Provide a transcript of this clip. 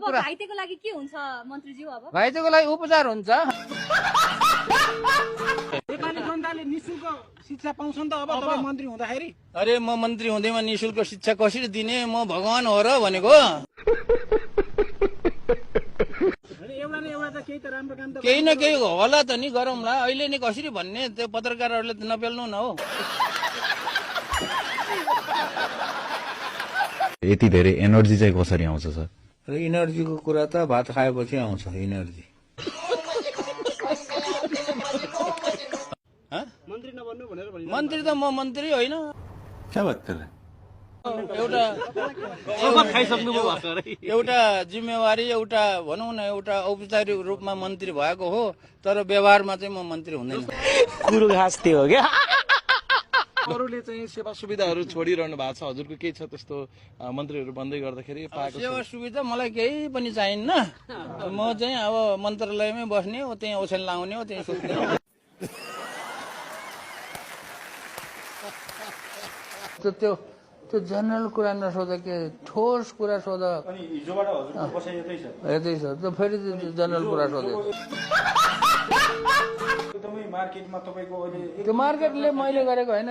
कुरा घाइतेको लागि के हुन्छ मन्त्रीज्यू? अब घाइतेको लागि उपचार हुन्छ। नेपाली जनताले निशुल्क शिक्षा पाउँछन् त अब तपाईँ मन्त्री हुँदाखेरि? अरे म मन्त्री हुँदैमा निशुल्क शिक्षा कसरी दिने? म भगवान हो र भनेको। एउटा न एउटा त केही त राम्रो काम त केही न केही होला त नि, गरौँला। अहिले नि कसरी भन्ने, त्यो पत्रकारहरूले त नपेल्नु न हो। यति धेरै एनर्जी चाहिँ कसरी आउँछ सर? र इनर्जीको कुरा त भात खाएपछि आउँछ इनर्जी। मन्त्री नबन्नु भनेर भनिन्छ। मन्त्री त म मन्त्री होइन। एउटा जिम्मेवारी, एउटा भनौँ न, एउटा औपचारिक रूपमा मन्त्री भएको हो, तर व्यवहारमा चाहिँ म मन्त्री हुँदैन। कुरो घाँस त्यो हो क्या। अरूले चाहिँ सेवा सुविधाहरू छोडिरहनु भएको छ, हजुरको केही छ त्यस्तो मन्त्रीहरू बन्दै गर्दाखेरि पाएको? सेवा सुविधा मलाई केही पनि चाहिन्न। म चाहिँ अब मन्त्रालयमै बस्ने हो, त्यहीँ ओछ्यान लाउने हो, त्यहीँ सुत्ने। त्यो जनरल कुरा नसोध, के ठोस कुरा सोध। यतै छ त, फेरि जनरल कुरा सोधे। त्यो मार्केटले मैले गरेको होइन।